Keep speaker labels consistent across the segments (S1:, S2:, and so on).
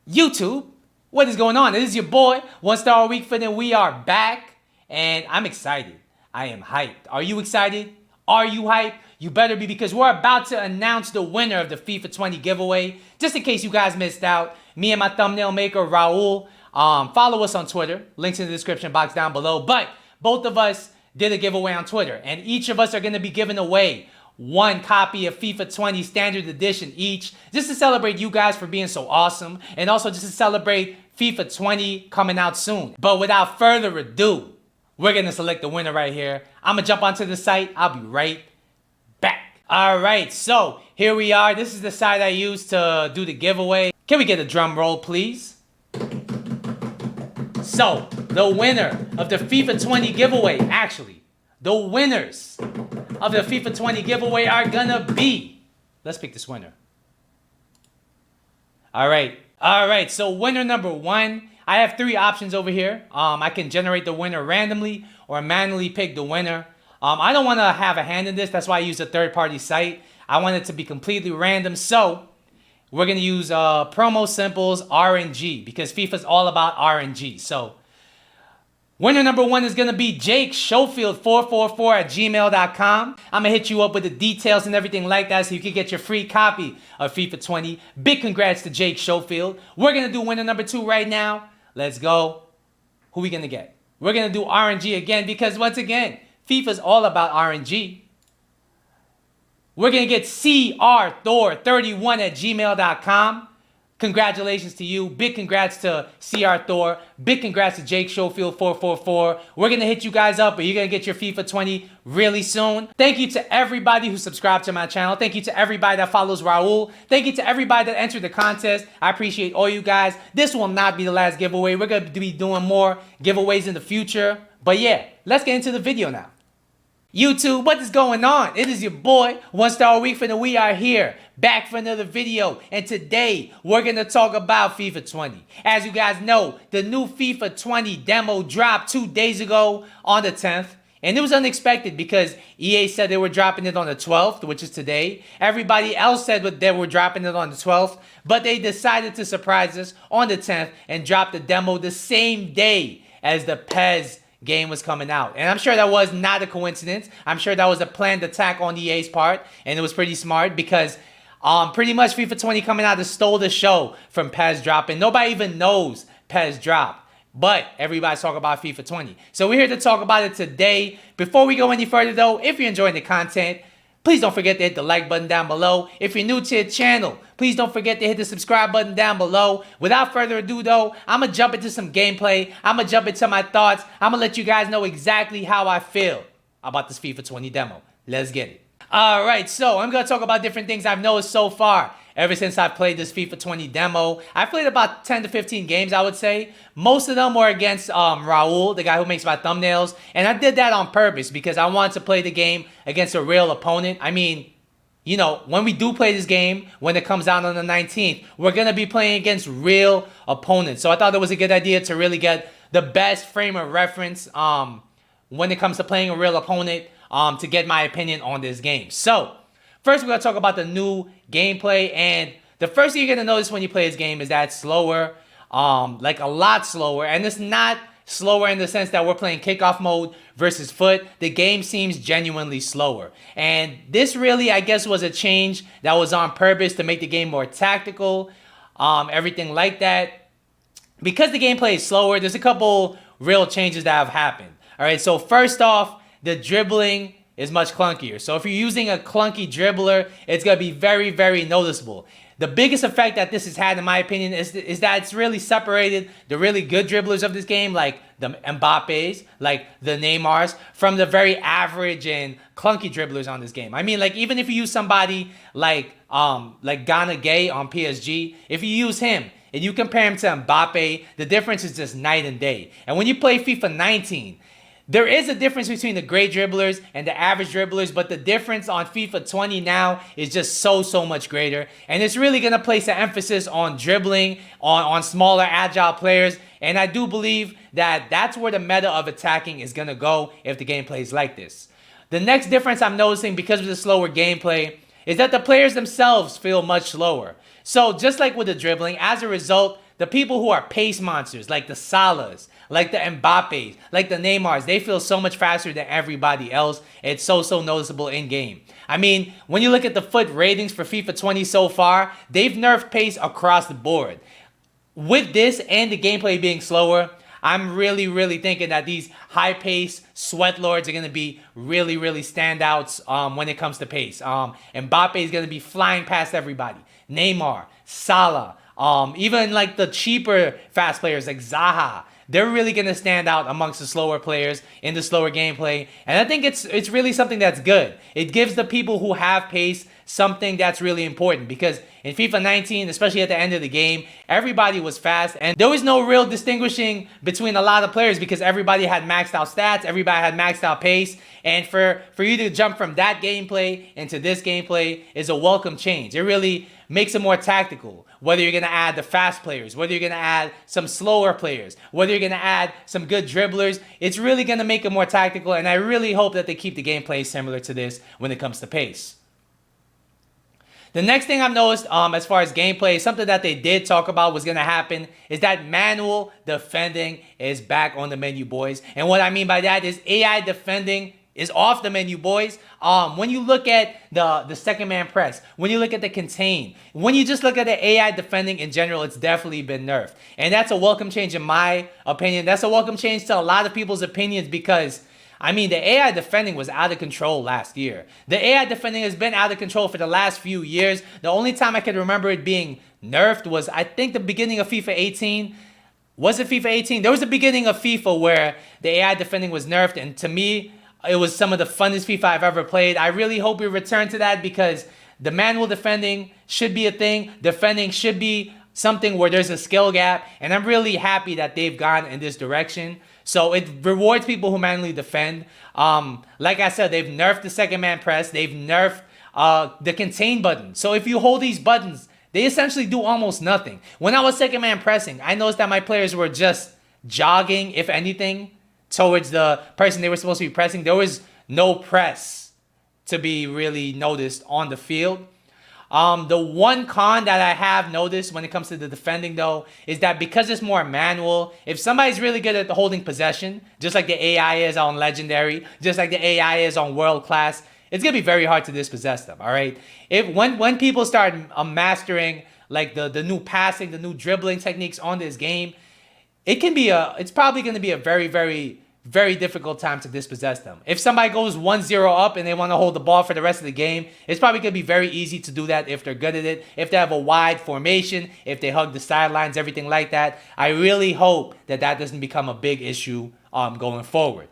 S1: YouTube, what is going on? This is your boy, One Star a Week for them. We are back, and I'm excited. I am hyped. Are you excited? Are you hyped? You better be, because we're about to announce the winner of the FIFA 20 giveaway. Just in case you guys missed out, me and my thumbnail maker, Raul. Follow us on Twitter. Links in the description box down below. But both of us did a giveaway on Twitter, and each of us are going to be giving away one copy of FIFA 20 Standard Edition each, just to celebrate you guys for being so awesome, and also just to celebrate FIFA 20 coming out soon. But without further ado, we're going to select the winner right here. I'm going to jump onto the site. I'll be right back. All right, so here we are. This is the site I used to do the giveaway. Can we get a drum roll, please? So, the winner of the FIFA 20 giveaway, actually, the winners of the FIFA 20 giveaway are gonna be, let's pick this winner. All right, so winner number one, I have three options over here. I can generate the winner randomly or manually pick the winner. I don't want to have a hand in this. That's why I use a third-party site. I want it to be completely random. So we're going to use promo simples RNG, because FIFA is all about RNG. So winner number one is going to be Jake Schofield 444 at gmail.com. I'm going to hit you up with the details and everything like that so you can get your free copy of FIFA 20. Big congrats to Jake Schofield. We're going to do winner number two right now. Let's go. Who we going to get? We're going to do RNG again, because once again, FIFA is all about RNG. We're going to get crthor31 at gmail.com. Congratulations to you. Big congrats to CR Thor. Big congrats to Jake Schofield 444. We're going to hit you guys up, but you're going to get your FIFA 20 really soon. Thank you to everybody who subscribed to my channel. Thank you to everybody that follows Raul. Thank you to everybody that entered the contest. I appreciate all you guys. This will not be the last giveaway. We're going to be doing more giveaways in the future. But yeah, let's get into the video now. YouTube, what is going on? It is your boy, One Star a Week for the We Are Here, back for another video. And today, we're going to talk about FIFA 20. As you guys know, the new FIFA 20 demo dropped 2 days ago on the 10th. And it was unexpected because EA said they were dropping it on the 12th, which is today. Everybody else said they were dropping it on the 12th. But they decided to surprise us on the 10th and drop the demo the same day as the PES game was coming out. And I'm sure that was not a coincidence. I'm sure that was a planned attack on EA's part, and it was pretty smart, because pretty much FIFA 20 coming out stole the show from PES dropping. Nobody even knows PES dropped, but everybody's talking about FIFA 20. So we're here to talk about it today. Before we go any further though, if you're enjoying the content, please don't forget to hit the like button down below. If you're new to the channel, please don't forget to hit the subscribe button down below. Without further ado though, I'm going to jump into some gameplay. I'm going to jump into my thoughts. I'm going to let you guys know exactly how I feel about this FIFA 20 demo. Let's get it. Alright, so I'm going to talk about different things I've noticed so far ever since I played this FIFA 20 demo. I played about 10 to 15 games, I would say. Most of them were against Raul, the guy who makes my thumbnails. And I did that on purpose because I wanted to play the game against a real opponent. I mean, you know, when we do play this game, when it comes out on the 19th, we're going to be playing against real opponents. So I thought it was a good idea to really get the best frame of reference when it comes to playing a real opponent, to get my opinion on this game. So first, we're going to talk about the new gameplay. And the first thing you're going to notice when you play this game is that it's slower, like a lot slower. And it's not slower in the sense that we're playing kickoff mode versus foot. The game seems genuinely slower. And this really, I guess, was a change that was on purpose to make the game more tactical, everything like that. Because the gameplay is slower, there's a couple real changes that have happened. All right, so first off, the dribbling is much clunkier. So if you're using a clunky dribbler, it's going to be very, very noticeable. The biggest effect that this has had, in my opinion, is that it's really separated the really good dribblers of this game, like the Mbappes, like the Neymars, from the very average and clunky dribblers on this game. I mean, like, even if you use somebody like Gana Gay on PSG, if you use him and you compare him to Mbappe, the difference is just night and day. And when you play FIFA 19, there is a difference between the great dribblers and the average dribblers, but the difference on FIFA 20 now is just so much greater. And it's really going to place an emphasis on dribbling, on smaller, agile players. And I do believe that that's where the meta of attacking is going to go if the game plays like this. The next difference I'm noticing because of the slower gameplay is that the players themselves feel much slower. So just like with the dribbling, as a result, the people who are pace monsters, like the Salahs, like the Mbappes, like the Neymars, they feel so much faster than everybody else. It's so noticeable in game. I mean, when you look at the foot ratings for FIFA 20 so far, they've nerfed pace across the board. With this and the gameplay being slower, I'm really thinking that these high-pace sweat lords are going to be really standouts when it comes to pace. Mbappe is going to be flying past everybody. Neymar, Salah, even like the cheaper fast players like Zaha, they're really going to stand out amongst the slower players in the slower gameplay. And I think it's really something that's good. It gives the people who have pace something that's really important, because in FIFA 19, especially at the end of the game, everybody was fast and there was no real distinguishing between a lot of players because everybody had maxed out stats, everybody had maxed out pace. And for you to jump from that gameplay into this gameplay is a welcome change. It really makes it more tactical. Whether you're going to add the fast players, whether you're going to add some slower players, whether you're going to add some good dribblers, it's really going to make it more tactical. And I really hope that they keep the gameplay similar to this when it comes to pace. The next thing I've noticed as far as gameplay, something that they did talk about was going to happen, is that manual defending is back on the menu, boys. And what I mean by that is AI defending is off the menu, boys. When you look at the second man press, when you look at the contain, when you just look at the AI defending in general, it's definitely been nerfed. And that's a welcome change in my opinion. That's a welcome change to a lot of people's opinions because, I mean, the AI defending was out of control last year. The AI defending has been out of control for the last few years. The only time I can remember it being nerfed was, I think, the beginning of FIFA 18. Was it FIFA 18? There was a beginning of FIFA where the AI defending was nerfed, and to me, it was some of the funnest FIFA I've ever played. I really hope we return to that because the manual defending should be a thing. Defending should be something where there's a skill gap, and I'm really happy that they've gone in this direction. So it rewards people who manually defend. Like I said, they've nerfed the second man press. They've nerfed the contain button. So if you hold these buttons, they essentially do almost nothing. When I was second man pressing, I noticed that my players were just jogging, if anything, towards the person they were supposed to be pressing. There was no press to be really noticed on the field. The one con that I have noticed when it comes to the defending, though, is that because it's more manual, if somebody's really good at holding possession, just like the AI is on Legendary, just like the AI is on World Class, it's going to be very hard to dispossess them, all right? When people start mastering like the new passing, the new dribbling techniques on this game, it's probably going to be a very difficult time to dispossess them. If somebody goes 1-0 up and they want to hold the ball for the rest of the game, it's probably going to be very easy to do that if they're good at it, if they have a wide formation, if they hug the sidelines, everything like that. I really hope that doesn't become a big issue going forward.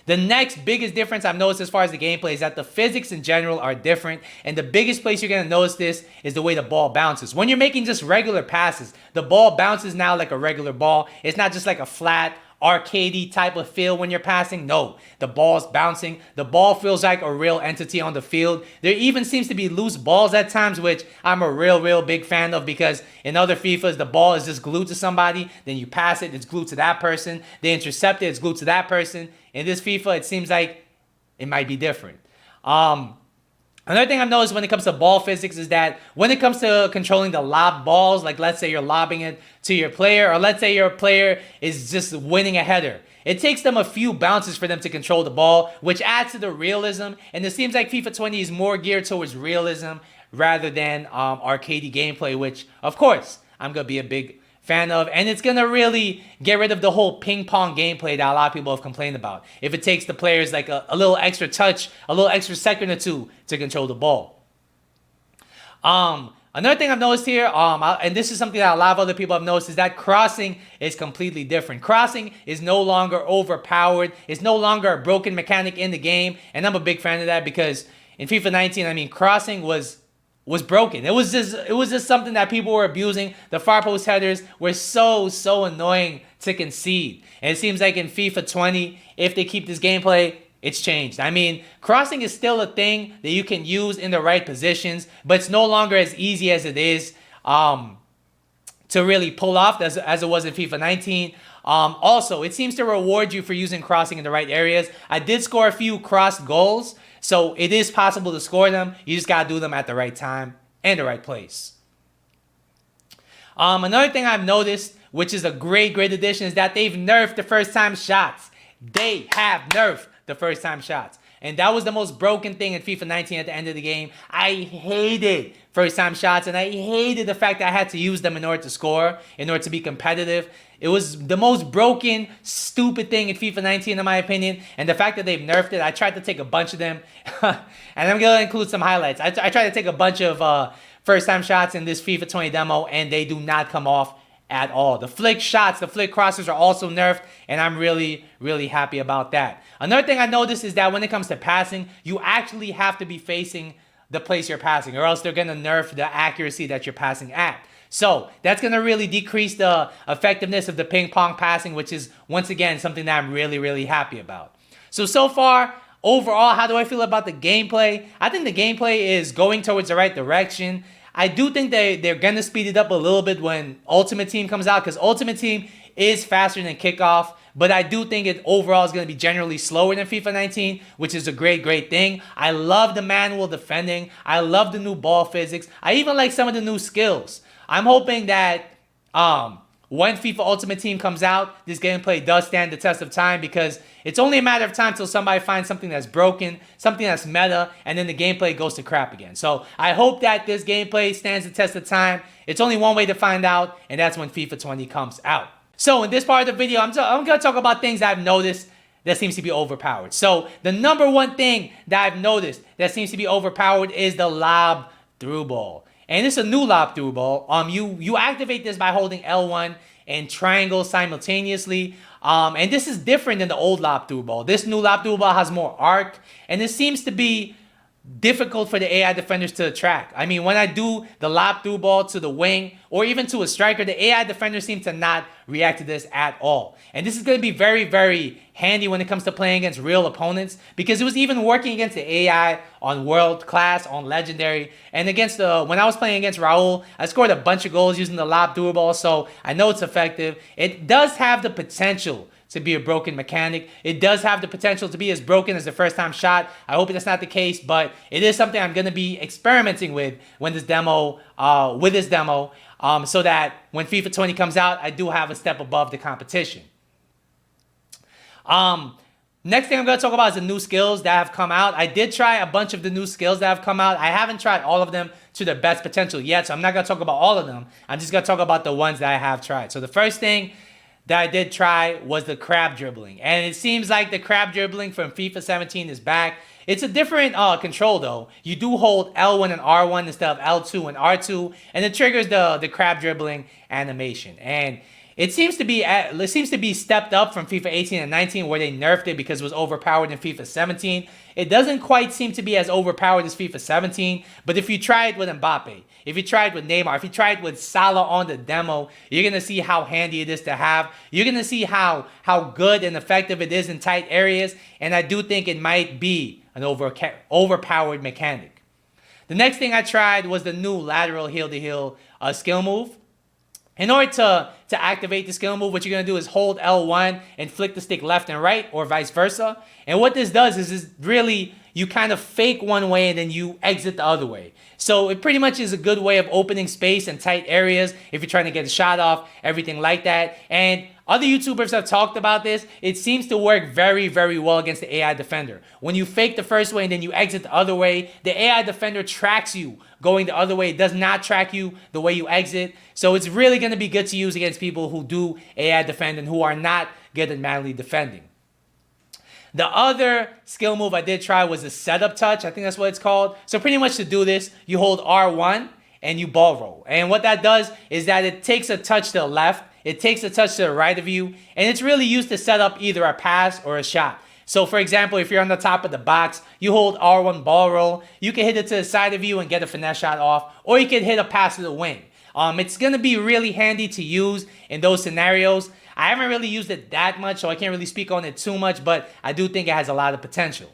S1: The next biggest difference I've noticed as far as the gameplay is that the physics in general are different, and the biggest place you're going to notice this is the way the ball bounces. When you're making just regular passes, the ball bounces now like a regular ball. It's not just like a flat, arcadey type of feel when you're passing. No, the ball's bouncing. The ball feels like a real entity on the field. There even seems to be loose balls at times, which I'm a real big fan of, because in other FIFAs, the ball is just glued to somebody. Then you pass it, it's glued to that person. They intercept it, it's glued to that person. In this FIFA, it seems like it might be different. Another thing I've noticed when it comes to ball physics is that when it comes to controlling the lob balls, like let's say you're lobbing it to your player, or let's say your player is just winning a header, it takes them a few bounces for them to control the ball, which adds to the realism. And it seems like FIFA 20 is more geared towards realism rather than arcadey gameplay, which, of course, I'm going to be a big fan of. And it's going to really get rid of the whole ping pong gameplay that a lot of people have complained about. If it takes the players like a little extra touch, a little extra second or two to control the ball. Another thing I've noticed here, and this is something that a lot of other people have noticed, is that crossing is completely different. Crossing is no longer overpowered. It's no longer a broken mechanic in the game. And I'm a big fan of that because in FIFA 19, I mean, crossing was broken. It was just something that people were abusing. The far post headers were so annoying to concede. And it seems like in FIFA 20, if they keep this gameplay, it's changed. I mean, crossing is still a thing that you can use in the right positions, but it's no longer as easy as it is to really pull off as it was in FIFA 19. Also, it seems to reward you for using crossing in the right areas. I did score a few crossed goals, so it is possible to score them. You just got to do them at the right time and the right place. Another thing I've noticed, which is a great addition, is that they've nerfed the first time shots. They have nerfed the first time shots. And that was the most broken thing in FIFA 19 at the end of the game. I hated first time shots, and I hated the fact that I had to use them in order to score, in order to be competitive. It was the most broken, stupid thing in FIFA 19 in my opinion. And the fact that they've nerfed it, I tried to take a bunch of them. And I'm going to include some highlights. I tried to take a bunch of first time shots in this FIFA 20 demo, and they do not come off at all. The flick shots, the flick crosses are also nerfed, and I'm really happy about that. Another thing I noticed is that when it comes to passing, you actually have to be facing the place you're passing, or else they're going to nerf the accuracy that you're passing at. So that's going to really decrease the effectiveness of the ping pong passing, which is, once again, something that I'm really happy about. So far, overall, how do I feel about the gameplay? I think the gameplay is going towards the right direction. I do think they're going to speed it up a little bit when Ultimate Team comes out, because Ultimate Team is faster than Kickoff, but I do think it overall is going to be generally slower than FIFA 19, which is a great thing. I love the manual defending. I love the new ball physics. I even like some of the new skills. I'm hoping that when FIFA Ultimate Team comes out, this gameplay does stand the test of time, because it's only a matter of time till somebody finds something that's broken, something that's meta, and then the gameplay goes to crap again. So I hope that this gameplay stands the test of time. It's only one way to find out, and that's when FIFA 20 comes out. So in this part of the video, I'm going to talk about things I've noticed that seems to be overpowered. So the number one thing that I've noticed that seems to be overpowered is the lob through ball. And it's a new lob through ball. You activate this by holding L1 and triangle simultaneously. And this is different than the old lob through ball. This new lob through ball has more arc, and it seems to be difficult for the AI defenders to track. I mean, when I do the lob through ball to the wing or even to a striker, the AI defenders seem to not react to this at all. And this is going to be very handy when it comes to playing against real opponents, because it was even working against the AI on world class, on legendary, and against when I was playing against RAUL, I scored a bunch of goals using the lob through ball, so I know it's effective. It does have the potential to be a broken mechanic. It does have the potential to be as broken as the first time shot. I hope that's not the case, but it is something I'm going to be experimenting with when this demo, so that when FIFA 20 comes out, I do have a step above the competition. Next thing I'm going to talk about is the new skills that have come out. I did try a bunch of the new skills that have come out. I haven't tried all of them to their best potential yet, so I'm not going to talk about all of them. I'm just going to talk about the ones that I have tried. So the first thing that I did try was the crab dribbling. And it seems like the crab dribbling from FIFA 17 is back. It's a different control though. You do hold L1 and R1 instead of L2 and R2, and it triggers the crab dribbling animation. And it seems to be stepped up from FIFA 18 and 19, where they nerfed it because it was overpowered in FIFA 17. It doesn't quite seem to be as overpowered as FIFA 17, but if you try it with Mbappe, if you try it with Neymar, if you try it with Salah on the demo, you're going to see how handy it is to have. You're going to see how good and effective it is in tight areas, and I do think it might be an overpowered mechanic. The next thing I tried was the new lateral heel-to-heel skill move. In order to activate the skill move, what you're going to do is hold L1 and flick the stick left and right, or vice versa. And what this does is really, you kind of fake one way and then you exit the other way. So it pretty much is a good way of opening space in tight areas if you're trying to get a shot off, everything like that. And other YouTubers have talked about this. It seems to work very well against the AI defender. When you fake the first way and then you exit the other way, the AI defender tracks you going the other way. It does not track you the way you exit. So it's really going to be good to use against people who do AI defend and who are not good at manually defending. The other skill move I did try was a setup touch. I think that's what it's called. So pretty much to do this, you hold R1 and you ball roll. And what that does is that it takes a touch to the left, it takes a touch to the right of you, and it's really used to set up either a pass or a shot. So for example, if you're on the top of the box, you hold R1 ball roll, you can hit it to the side of you and get a finesse shot off, or you can hit a pass to the wing. It's going to be really handy to use in those scenarios. I haven't really used it that much, so I can't really speak on it too much, but I do think it has a lot of potential.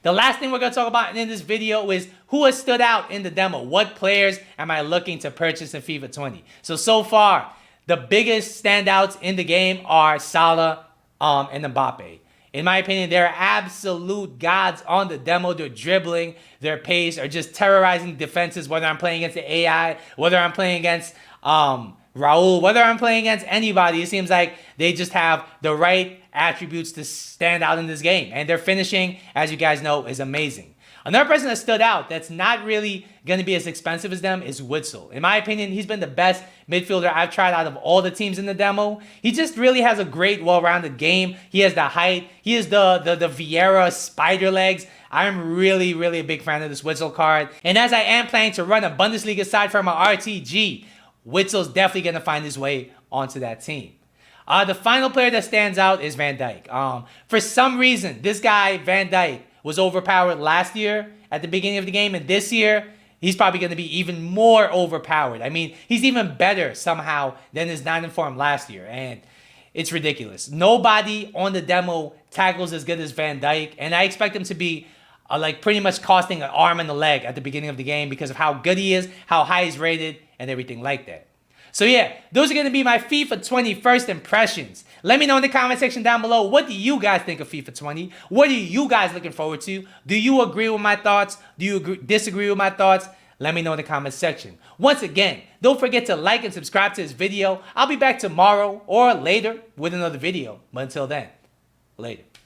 S1: The last thing we're going to talk about in this video is who has stood out in the demo. What players am I looking to purchase in FIFA 20? So far, the biggest standouts in the game are Salah and Mbappe. In my opinion, they're absolute gods on the demo. Their dribbling, their pace are just terrorizing defenses, whether I'm playing against the AI, whether I'm playing against Raul, whether I'm playing against anybody, it seems like they just have the right attributes to stand out in this game. And their finishing, as you guys know, is amazing. Another person that stood out that's not really going to be as expensive as them is Witsel. In my opinion, he's been the best midfielder I've tried out of all the teams in the demo. He just really has a great, well-rounded game. He has the height. He has the Vieira spider legs. I'm really, really a big fan of this Witsel card. And as I am planning to run a Bundesliga side for my RTG, Witzel's definitely going to find his way onto that team. The final player that stands out is Van Dijk. For some reason, this guy, Van Dijk, was overpowered last year at the beginning of the game, and this year, he's probably going to be even more overpowered. I mean, he's even better somehow than his 9 form last year, and it's ridiculous. Nobody on the demo tackles as good as Van Dijk, and I expect him to be like pretty much costing an arm and a leg at the beginning of the game because of how good he is, how high he's rated, and everything like that. So yeah, those are going to be my FIFA 20 first impressions. Let me know in the comment section down below, what do you guys think of FIFA 20? What are you guys looking forward to? Do you agree with my thoughts? Do you disagree with my thoughts? Let me know in the comment section. Once again, don't forget to like and subscribe to this video. I'll be back tomorrow or later with another video. But until then, later.